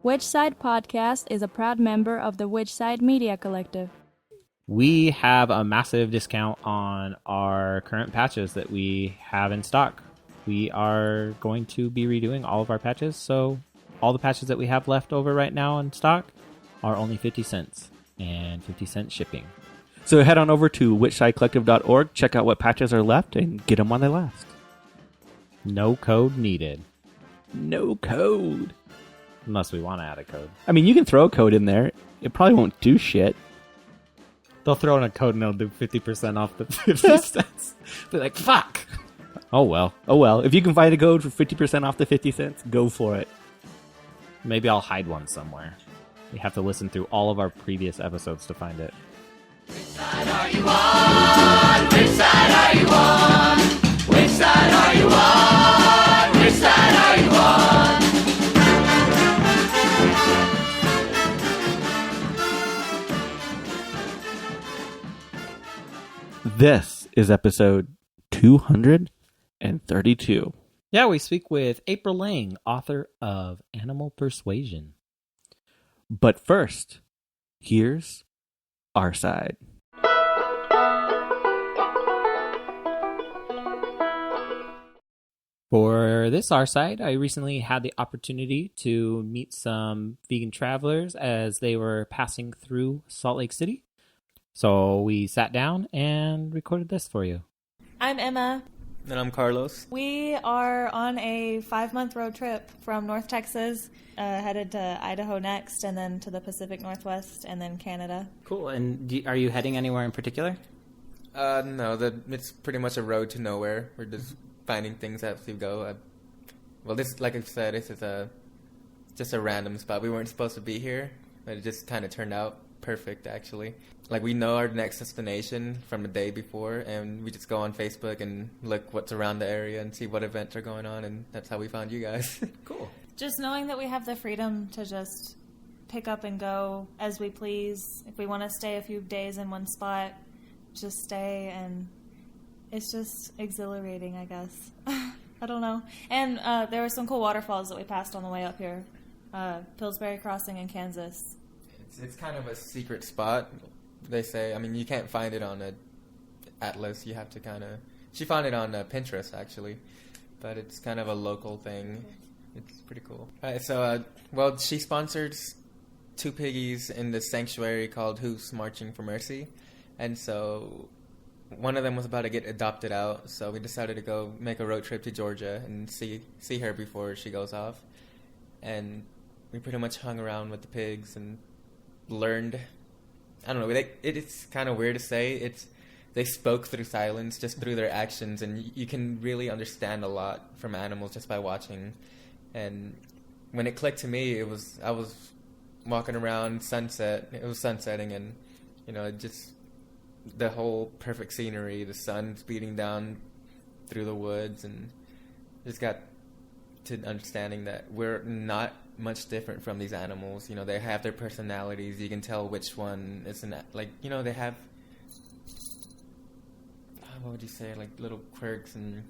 Which Side Podcast is a proud member of the Which Side Media Collective. We have a massive discount on our current patches that we have in stock. We are going to be redoing all of our patches, so all the patches that we have left over right now in stock are only 50 cents and 50 cents shipping. So head on over to whichsidecollective.org, check out what patches are left, and get them while they last. No code needed. No code. Unless we want to add a code. I mean, you can throw a code in there. It probably won't do shit. They'll throw in a code and they'll do 50% off the 50 cents. They're like, fuck. Oh well. Oh well. If you can find a code for 50% off the 50 cents, go for it. Maybe I'll hide one somewhere. You have to listen through all of our previous episodes to find it. Which side are you on? Which side are you on? Which side are you on? Which side are you on? This is episode 232. Yeah, we speak with April Lang, author of Animal Persuasion. But first, here's our side. For this Our Side, I recently had the opportunity to meet some vegan travelers as they were passing through Salt Lake City. So we sat down and recorded this for you. I'm Emma. And I'm Carlos. We are on a 5-month road trip from North Texas, headed to Idaho next, and then to the Pacific Northwest, and then Canada. Cool. And are you heading anywhere in particular? No, it's pretty much a road to nowhere. We're just finding things as we go. This, like I said, this is just a random spot. We weren't supposed to be here, but it just kind of turned out perfect, actually. Like, we know our next destination from the day before, and we just go on Facebook and look what's around the area and see what events are going on, and that's how we found you guys. Cool. Just knowing that we have the freedom to just pick up and go as we please. If we want to stay a few days in one spot, just stay, and it's just exhilarating, I guess. I don't know. And there were some cool waterfalls that we passed on the way up here. Pillsbury Crossing in Kansas. It's kind of a secret spot, they say. I mean, you can't find it on an atlas. You have to kind of... She found it on Pinterest, actually. But it's kind of a local thing. It's pretty cool. She sponsors 2 piggies in the sanctuary called Who's Marching for Mercy. And so one of them was about to get adopted out. So we decided to go make a road trip to Georgia and see her before she goes off. And we pretty much hung around with the pigs and learned, I don't know, it's kind of weird to say, they spoke through silence, just through their actions, and you can really understand a lot from animals just by watching. And when it clicked to me, I was walking around sunset, it was sunsetting, and just the whole perfect scenery, the sun beating down through the woods, and just got to understanding that we're not much different from these animals. They have their personalities. You can tell which one isn't, they have, what would you say, like little quirks, and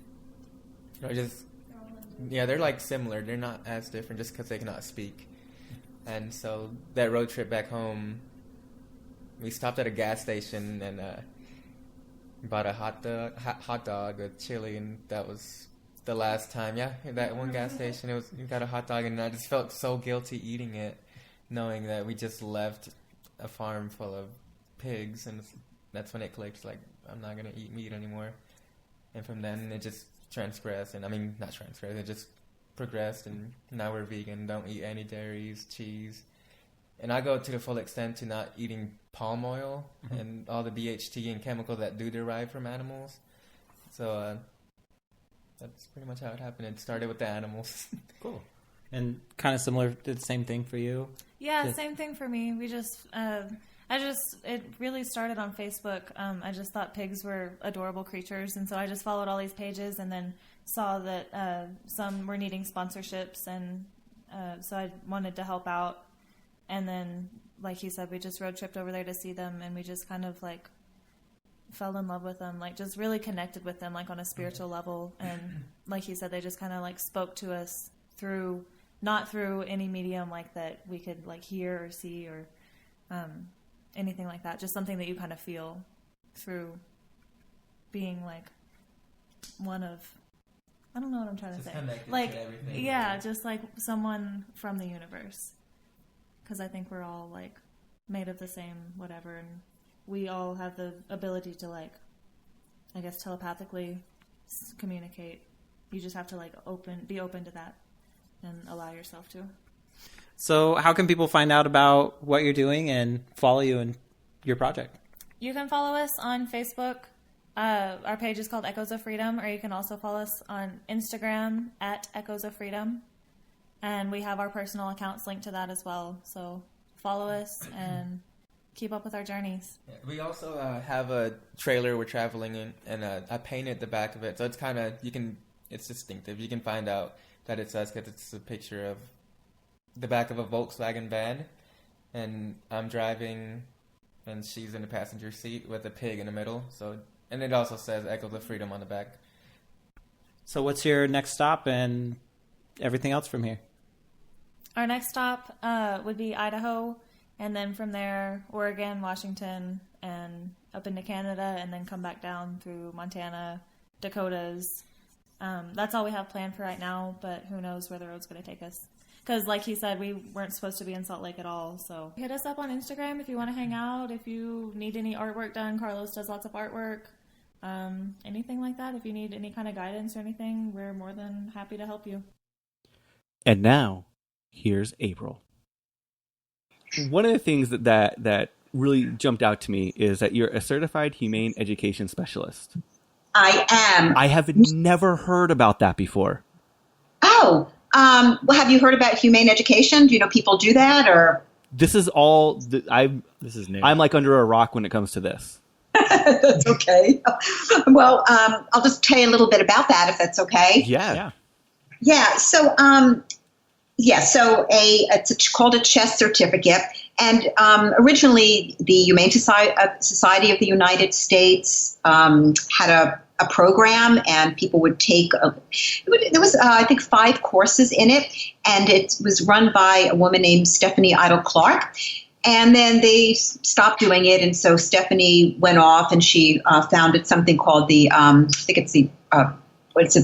they're like similar. They're not as different just because they cannot speak. And so that road trip back home, we stopped at a gas station and bought a hot dog with chili, and that was the last time. Yeah, that one gas station, we got a hot dog, and I just felt so guilty eating it, knowing that we just left a farm full of pigs, and that's when it clicked, like, I'm not going to eat meat anymore. And from then, it just transgressed, and it just progressed, and now we're vegan, don't eat any dairies, cheese. And I go to the full extent to not eating palm oil and all the BHT and chemicals that do derive from animals. So, that's pretty much how it happened. It started with the animals. Cool. And kind of similar, did the same thing for you? Yeah, same thing for me. We just, it really started on Facebook. I just thought pigs were adorable creatures, and so I just followed all these pages and then saw that some were needing sponsorships, and so I wanted to help out. And then, like he said, we just road tripped over there to see them, and we just kind of, like, fell in love with them, like, just really connected with them, like, on a spiritual level. And like he said, they just kind of, like, spoke to us through not through any medium like that we could like hear or see or anything like that. Just something that you kind of feel through being like one of, I don't know what I'm trying to say. Like, to everything. yeah, just like someone from the universe. Because I think we're all like made of the same whatever, and we all have the ability to like, I guess, telepathically communicate. You just have to like be open to that and allow yourself to. So how can people find out about what you're doing and follow you in your project? You can follow us on Facebook. Our page is called Echoes of Freedom, or you can also follow us on Instagram at Echoes of Freedom. And we have our personal accounts linked to that as well. So follow us and keep up with our journeys. Yeah, we also have a trailer we're traveling in, and I painted the back of it. So it's kind of, it's distinctive. You can find out that it's us because it's a picture of the back of a Volkswagen van. And I'm driving, and she's in the passenger seat with a pig in the middle. And it also says Echoes of Freedom on the back. So what's your next stop and everything else from here? Our next stop would be Idaho, and then from there, Oregon, Washington, and up into Canada, and then come back down through Montana, Dakotas. That's all we have planned for right now, but who knows where the road's going to take us. Because like he said, we weren't supposed to be in Salt Lake at all. So hit us up on Instagram if you want to hang out, if you need any artwork done. Carlos does lots of artwork. Anything like that. If you need any kind of guidance or anything, we're more than happy to help you. And now, here's April. One of the things that really jumped out to me is that you're a certified humane education specialist. I am. I have never heard about that before. Oh, well, have you heard about humane education? Do you know people do that, or? This is all. This is new. I'm like under a rock when it comes to this. That's okay. Well, I'll just tell you a little bit about that, if that's okay. Yeah. So, it's called a CHESS certificate, and originally the Humane Society of the United States had a program, and people would take. There was I think 5 courses in it, and it was run by a woman named Stephanie Idle Clark. And then they stopped doing it, and so Stephanie went off, and she founded something called the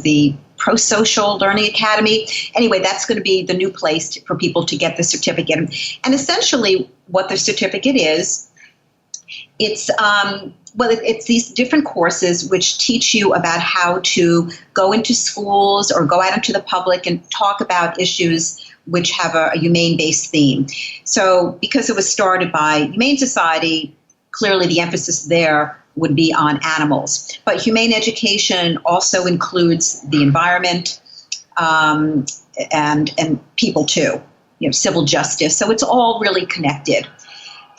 the Pro-Social Learning Academy. Anyway, that's going to be the new place for people to get the certificate. And essentially, what the certificate is, it's these different courses which teach you about how to go into schools or go out into the public and talk about issues which have a humane-based theme. So because it was started by Humane Society, clearly the emphasis there would be on animals. But humane education also includes the environment and people too, civil justice. So it's all really connected.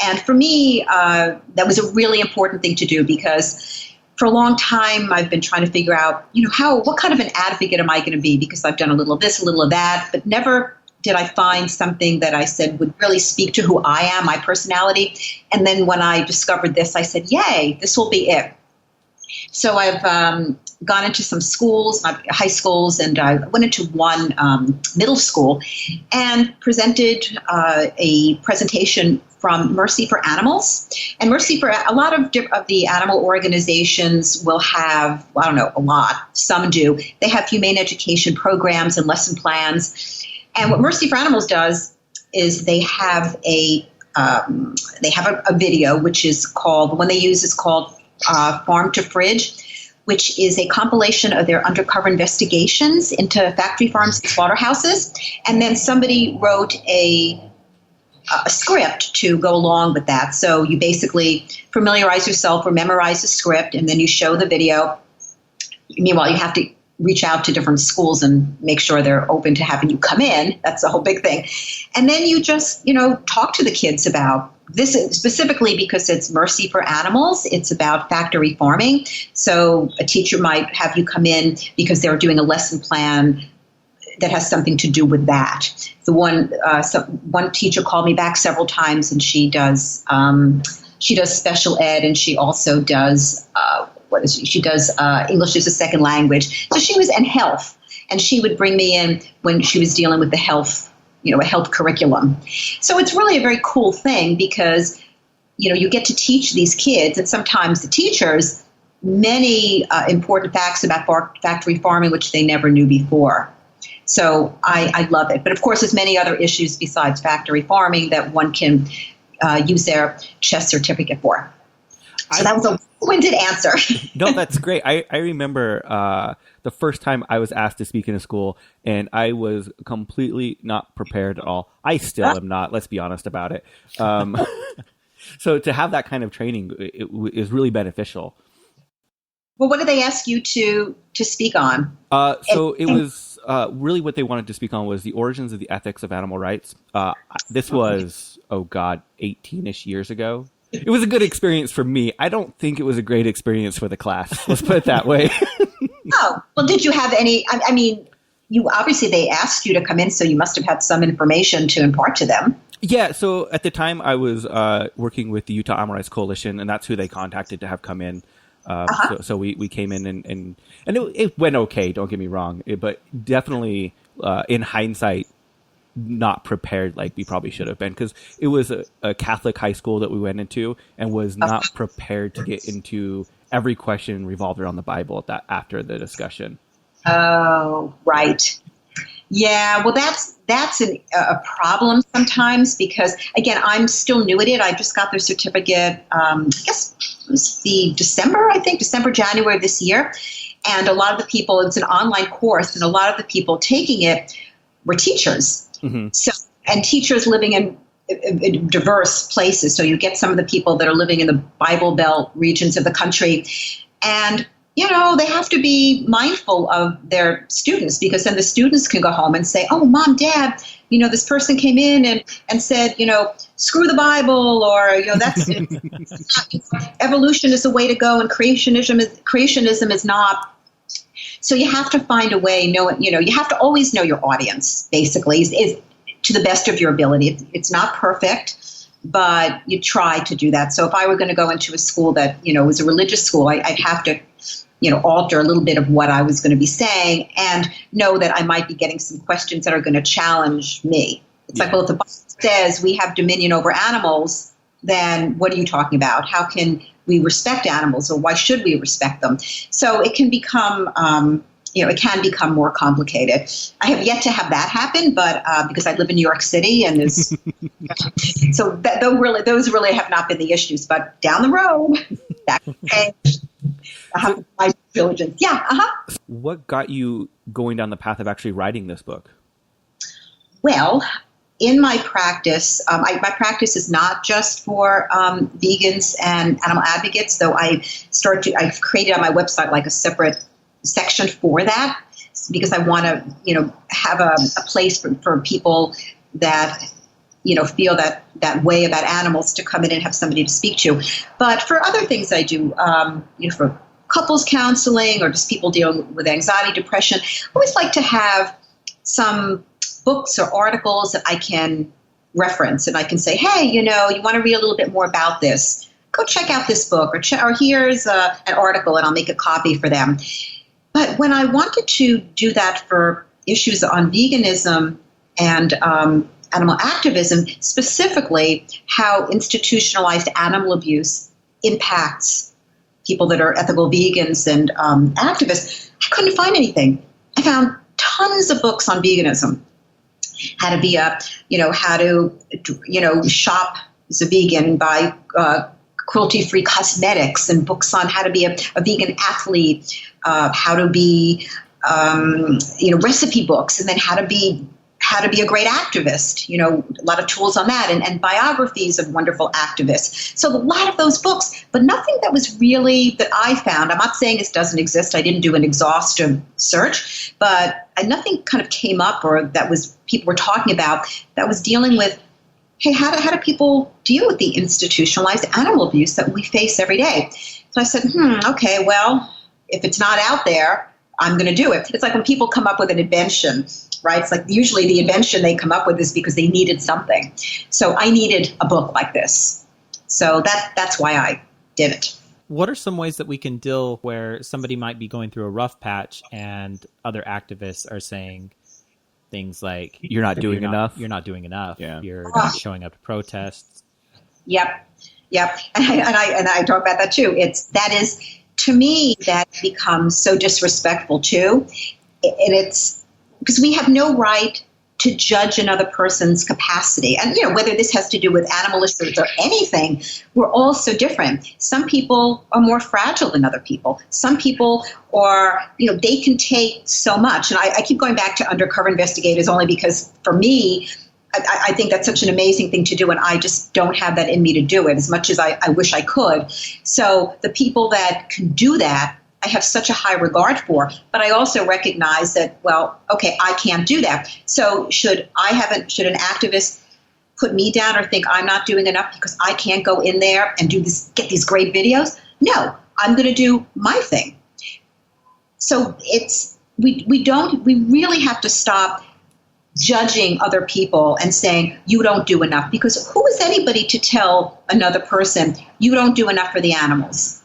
And for me, that was a really important thing to do because for a long time I've been trying to figure out, what kind of an advocate am I going to be? Because I've done a little of this, a little of that, but never did I find something that I said would really speak to who I am, my personality. And then when I discovered this, I said, yay, this will be it. So I've gone into some schools, high schools, and I went into one middle school and presented a presentation from Mercy for Animals. And Mercy for a lot of the animal organizations will have, I don't know, a lot, some do. They have humane education programs and lesson plans. And what Mercy for Animals does is they have a video, which is called, the one they use is called Farm to Fridge, which is a compilation of their undercover investigations into factory farms and slaughterhouses. And then somebody wrote a script to go along with that. So you basically familiarize yourself or memorize the script, and then you show the video. Meanwhile, you have to reach out to different schools and make sure they're open to having you come in. That's the whole big thing. And then you just, talk to the kids about this, specifically because it's Mercy for Animals. It's about factory farming. So a teacher might have you come in because they're doing a lesson plan that has something to do with that. The one teacher called me back several times, and she does special ed, and she also does she does English as a second language. So she was in health, and she would bring me in when she was dealing with the health a health curriculum. So it's really a very cool thing because, you get to teach these kids, and sometimes the teachers, many important facts about factory farming, which they never knew before. So I love it. But of course, there's many other issues besides factory farming that one can use their CHES certificate for. So that was a long-winded answer. No, that's great. I remember the first time I was asked to speak in a school, and I was completely not prepared at all. I still am not. Let's be honest about it. So to have that kind of training is really beneficial. Well, what did they ask you to speak on? It was really what they wanted to speak on was the origins of the ethics of animal rights. This was, 18-ish years ago. It was a good experience for me. I don't think it was a great experience for the class. Let's put it that way. Oh, well, did you have any, I mean, obviously they asked you to come in, so you must have had some information to impart to them. Yeah, so at the time I was working with the Utah Animal Rights Coalition, and that's who they contacted to have come in. So we came in and it went okay, don't get me wrong, but definitely in hindsight, not prepared like we probably should have been, because it was a Catholic high school that we went into and was not prepared to get into every question revolved around the Bible after the discussion. Oh, right. Yeah, well, that's a problem sometimes because, again, I'm still new at it. I just got their certificate, I guess it was December, January of this year. And a lot of the people, it's an online course, and a lot of the people taking it were teachers. Mm-hmm. So, and teachers living in diverse places. So you get some of the people that are living in the Bible Belt regions of the country. And they have to be mindful of their students, because then the students can go home and say, oh, Mom, Dad, this person came in and said, screw the Bible, or, that's evolution is the way to go and creationism is not. So you have to find a way, you have to always know your audience, basically, is to the best of your ability. It's not perfect, but you try to do that. So if I were going to go into a school that, was a religious school, I'd have to alter a little bit of what I was going to be saying and know that I might be getting some questions that are going to challenge me. It's like, well, if the Bible says we have dominion over animals, then what are you talking about? How can we respect animals, or why should we respect them? So it can become, it can become more complicated. I have yet to have that happen, but because I live in New York City, and there's, so those really have not been the issues. But down the road, that can change. I have my diligence. Yeah. What got you going down the path of actually writing this book? Well, in my practice, my practice is not just for vegans and animal advocates, though I've created on my website like a separate section for that, because I want to, have a place for people that, feel that way about animals to come in and have somebody to speak to. But for other things I do, for couples counseling or just people dealing with anxiety, depression, I always like to have some books or articles that I can reference, and I can say, hey, you want to read a little bit more about this, go check out this book, or here's an article, and I'll make a copy for them. But when I wanted to do that for issues on veganism and animal activism, specifically how institutionalized animal abuse impacts people that are ethical vegans and activists, I couldn't find anything. I found tons of books on veganism, how to be how to shop as a vegan, buy cruelty-free cosmetics, and books on how to be a vegan athlete, how to be, recipe books, and then how to be a great activist, a lot of tools on that, and biographies of wonderful activists. So a lot of those books, but nothing that was really, that I found, I'm not saying this doesn't exist, I didn't do an exhaustive search, but nothing kind of came up, or that was, people were talking about, that was dealing with, hey, how do people deal with the institutionalized animal abuse that we face every day? So I said, okay, well, if it's not out there, I'm going to do it. It's like when people come up with an invention, right? It's like usually the invention they come up with is because they needed something. So I needed a book like this. So that's why I did it. What are some ways that we can deal where somebody might be going through a rough patch and other activists are saying, Things like You're not doing enough. You're not doing enough. Yeah. You're not showing up to protests. Yep. And I talk about that too. That is, to me, that becomes so disrespectful too. And it's because we have no right to judge another person's capacity. And, whether this has to do with animal issues or anything, we're all so different. Some people are more fragile than other people. Some people are, they can take so much. And I keep going back to undercover investigators only because for me, I think that's such an amazing thing to do, and I just don't have that in me to do it as much as I wish I could. So the people that can do that, I have such a high regard for, but I also recognize that, well, okay, I can't do that. So should an activist put me down or think I'm not doing enough because I can't go in there and get these great videos? No, I'm going to do my thing. So we really have to stop judging other people and saying you don't do enough, because who is anybody to tell another person you don't do enough for the animals?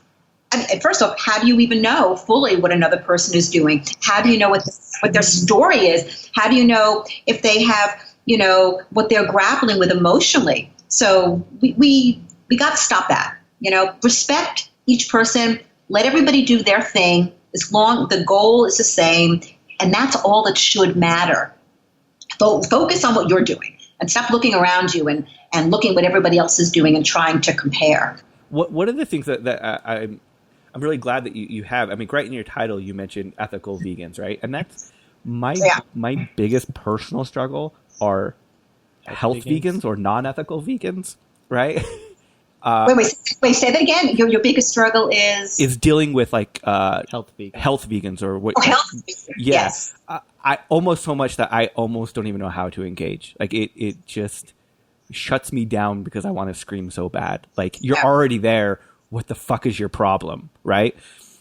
I mean, first off, how do you even know fully what another person is doing? How do you know what their story is? How do you know if they have, what they're grappling with emotionally? So we got to stop that. Respect each person, let everybody do their thing as long the goal is the same, and that's all that should matter. Focus on what you're doing and stop looking around you and looking what everybody else is doing and trying to compare. One of the things that I'm really glad that you have, I mean, right in your title, you mentioned ethical vegans, right? And that's my biggest personal struggle are health vegans or non-ethical vegans, right? Wait, say that again. Your biggest struggle is dealing with like health vegans or what? Health vegans. Yes. I almost so much that I almost don't even know how to engage. Like it just shuts me down because I want to scream so bad. Like you're already there. What the fuck is your problem, right?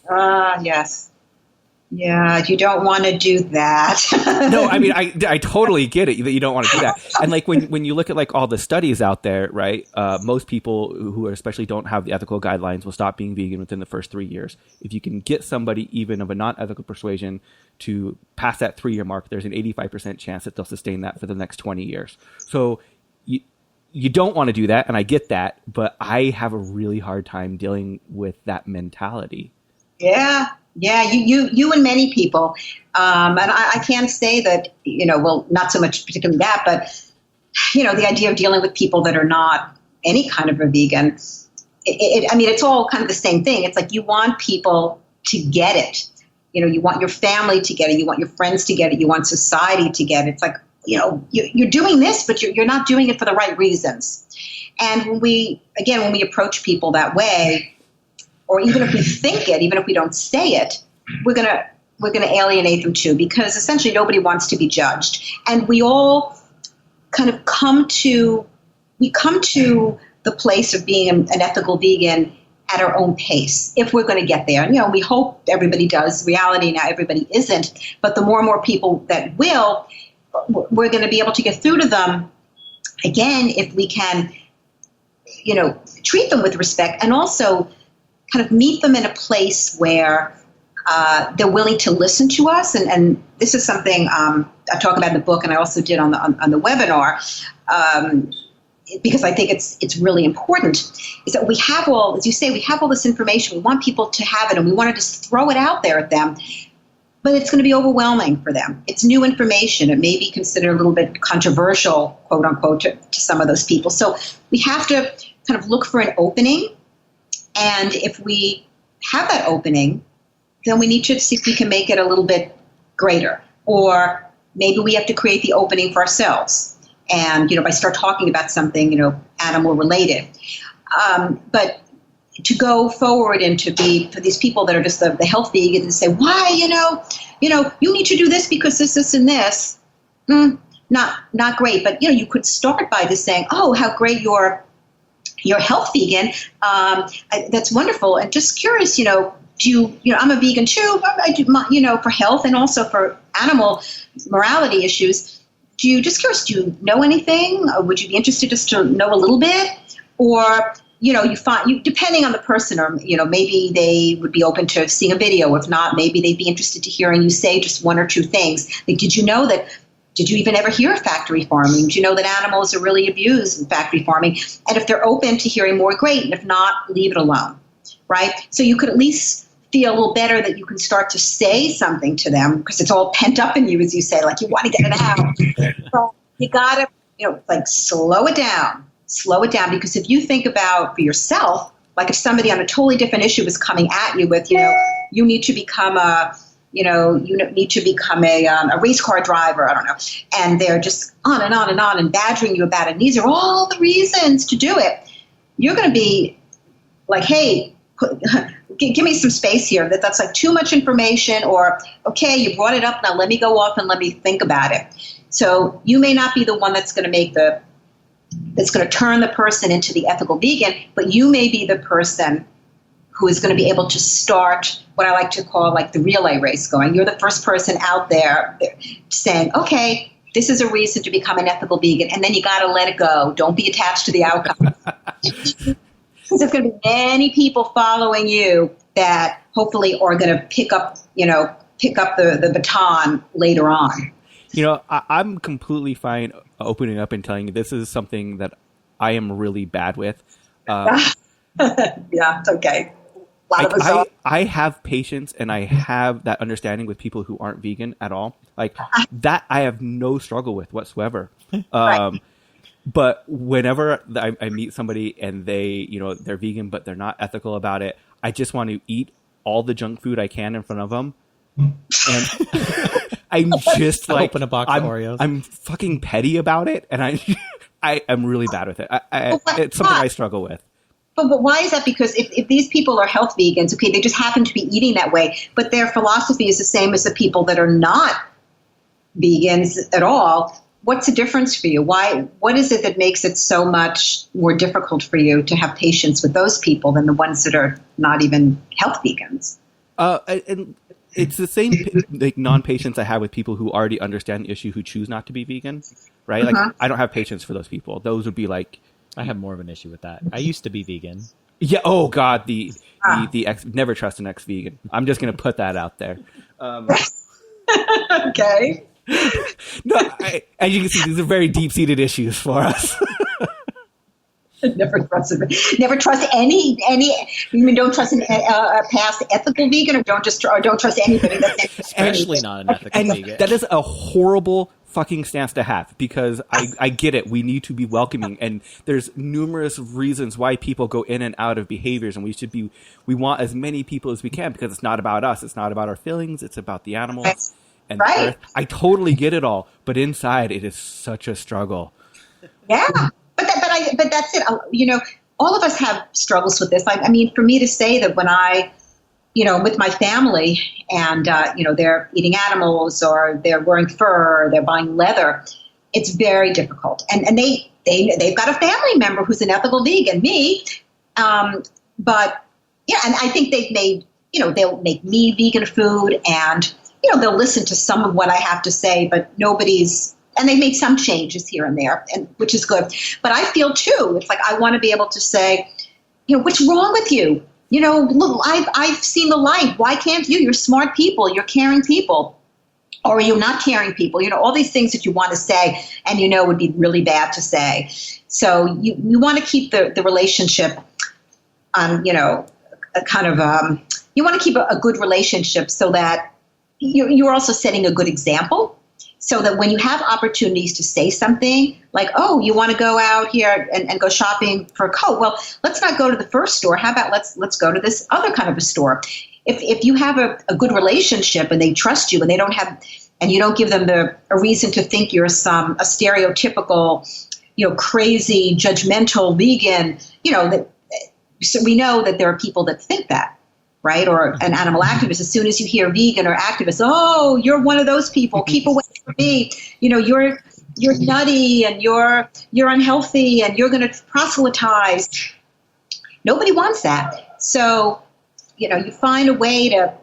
Yes. Yeah, you don't want to do that. No, I mean, I totally get it that you don't want to do that. And like when you look at like all the studies out there, right? Most people who especially don't have the ethical guidelines will stop being vegan within the first 3 years. If you can get somebody even of a non-ethical persuasion to pass that 3-year mark, there's an 85% chance that they'll sustain that for the next 20 years. So you don't want to do that, and I get that, but I have a really hard time dealing with that mentality. Yeah, you and many people. And I can't say that, not so much particularly that, but, the idea of dealing with people that are not any kind of a vegan, it's all kind of the same thing. It's like you want people to get it. You want your family to get it. You want your friends to get it. You want society to get it. It's like, you're doing this, but you're not doing it for the right reasons. And when we approach people that way, or even if we think it, even if we don't say it, we're gonna alienate them too, because essentially nobody wants to be judged. And we all kind of come to the place of being an ethical vegan at our own pace, if we're going to get there. And, we hope everybody does. Reality now, everybody isn't. But the more and more people that will, we're going to be able to get through to them, again, if we can, treat them with respect and also kind of meet them in a place where they're willing to listen to us. And this is something I talk about in the book, and I also did on the webinar, because I think it's really important, is that we have all, as you say, we have all this information. We want people to have it, and we want to just throw it out there at them. But it's going to be overwhelming for them. It's new information. It may be considered a little bit controversial, quote unquote, to some of those people. So we have to kind of look for an opening. And if we have that opening, then we need to see if we can make it a little bit greater. Or maybe we have to create the opening for ourselves. And, by start talking about something, animal related. But to go forward and to be, for these people that are just the health vegans, and say, why, you need to do this because this, and this. Not great. But, you could start by just saying, oh, how great you're health vegan. That's wonderful. And just curious, do you, I'm a vegan too. I do, for health and also for animal morality issues. Do you know anything? Or would you be interested just to know a little bit? Or, you find, depending on the person, or, maybe they would be open to seeing a video. If not, maybe they'd be interested to hearing you say just one or two things. Like, did you know that Did you even ever hear of factory farming? Do you know that animals are really abused in factory farming? And if they're open to hearing more, great. And if not, leave it alone, right? So you could at least feel a little better that you can start to say something to them because it's all pent up in you, as you say, like you want to get it out. So you got to, like slow it down, because if you think about for yourself, like if somebody on a totally different issue was coming at you with, you need to become a race car driver, I don't know, and they're just on and on and on and badgering you about it, and these are all the reasons to do it, you're going to be like, hey, give me some space here. That's like too much information, or, okay, you brought it up, now let me go off and let me think about it. So you may not be the one that's going to turn the person into the ethical vegan, but you may be the person who is going to be able to start what I like to call like the relay race going. You're the first person out there saying, okay, this is a reason to become an ethical vegan, and then you got to let it go. Don't be attached to the outcome. Because there's going to be many people following you that hopefully are going to pick up the baton later on. I'm completely fine opening up and telling you this is something that I am really bad with. Yeah, it's okay. A lot of us are. I have patience and I have that understanding with people who aren't vegan at all. Like that I have no struggle with whatsoever. Right. But whenever I meet somebody and they're vegan, but they're not ethical about it, I just want to eat all the junk food I can in front of them. And I'm just like, open a box of Oreos. I'm fucking petty about it. And I am really bad with it. It's something I struggle with. But why is that? Because if these people are health vegans, okay, they just happen to be eating that way, but their philosophy is the same as the people that are not vegans at all. What's the difference for you? What is it that makes it so much more difficult for you to have patience with those people than the ones that are not even health vegans? And it's the same like non-patience I have with people who already understand the issue who choose not to be vegan, right? Like I don't have patience for those people. Those would be like, I have more of an issue with that. I used to be vegan. Yeah. Oh God, the never trust an ex-vegan. I'm just gonna put that out there. Okay. No, as you can see, these are very deep-seated issues for us. Never trust any. You mean don't trust a past ethical vegan, or don't trust anybody that's especially not an ethical vegan. That is a horrible fucking stance to have, because I get it. We need to be welcoming, and there's numerous reasons why people go in and out of behaviors, and we want as many people as we can, because it's not about us. It's not about our feelings. It's about the animals. Right. And the earth. I totally get it all, but inside it is such a struggle. Yeah, but that's it. All of us have struggles with this. I mean, for me to say that when I, with my family, and they're eating animals, or they're wearing fur, or they're buying leather, it's very difficult. And they've got a family member who's an ethical vegan, me. But yeah, and I think they've made, they'll make me vegan food, and they'll listen to some of what I have to say, but and they made some changes here and there, which is good. But I feel too, it's like I want to be able to say, what's wrong with you? Look, I've seen the light. Why can't you? You're smart people. You're caring people. Or are you not caring people? All these things that you want to say and would be really bad to say. So you want to keep the relationship on, you want to keep a good relationship so that you're also setting a good example, so that when you have opportunities to say something like, oh, you want to go out here and go shopping for a coat? Well, let's not go to the first store. How about let's go to this other kind of a store? If you have a good relationship and they trust you, and they don't have, and you don't give them a reason to think you're a stereotypical, crazy, judgmental vegan, so we know that there are people that think that. Right? Or an animal activist, as soon as you hear vegan or activist, oh, you're one of those people. Keep away from me. You're nutty, and you're unhealthy, and you're going to proselytize. Nobody wants that. So, you find a way to,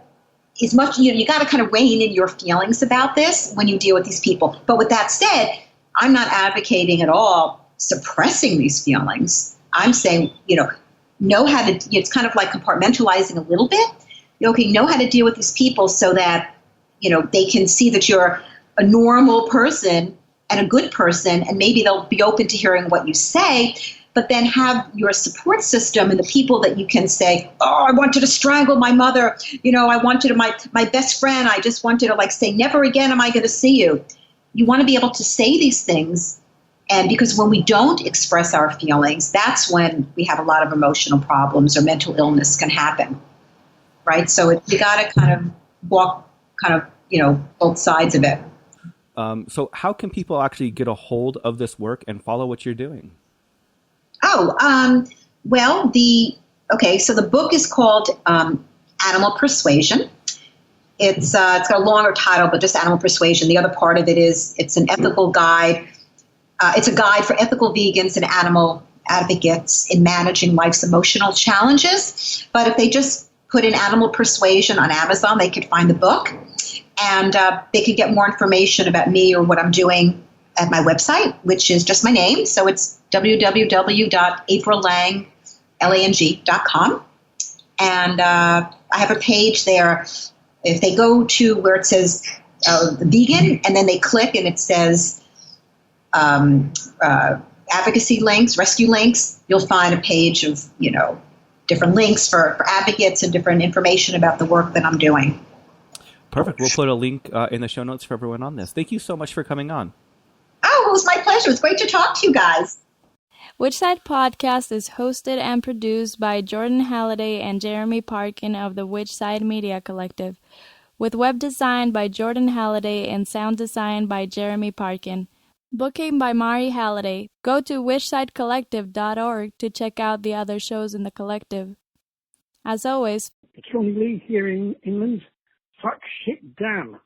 as much, you got to kind of rein in your feelings about this when you deal with these people. But with that said, I'm not advocating at all suppressing these feelings. I'm saying, know how to, it's kind of like compartmentalizing a little bit. Okay, know how to deal with these people so that, they can see that you're a normal person and a good person, and maybe they'll be open to hearing what you say, but then have your support system and the people that you can say, oh, I wanted to strangle my mother. I wanted to, my best friend, I just wanted to like say, never again am I going to see you. You want to be able to say these things. And because when we don't express our feelings, that's when we have a lot of emotional problems or mental illness can happen. Right? So you got to kind of walk both sides of it. So how can people actually get a hold of this work and follow what you're doing? So the book is called Animal Persuasion. It's got a longer title, but just Animal Persuasion. The other part of it is it's an ethical guide. It's a guide for ethical vegans and animal advocates in managing life's emotional challenges. But if they just put in Animal Persuasion on Amazon, they could find the book. And they could get more information about me or what I'm doing at my website, which is just my name. So it's www.aprillang.com. And I have a page there. If they go to where it says vegan, and then they click and it says advocacy links, rescue links, you'll find a page of, different links for advocates and different information about the work that I'm doing. Perfect. We'll put a link in the show notes for everyone on this. Thank you so much for coming on. Oh, it was my pleasure. It's great to talk to you guys. Which Side Podcast is hosted and produced by Jordan Halliday and Jeremy Parkin of the Which Side Media Collective, with web design by Jordan Halliday and sound design by Jeremy Parkin. Booking by Mari Halliday. Go to whichsidecollective.org to check out the other shows in the collective. As always, it's Ronnie Lee here in England. Fuck shit damn.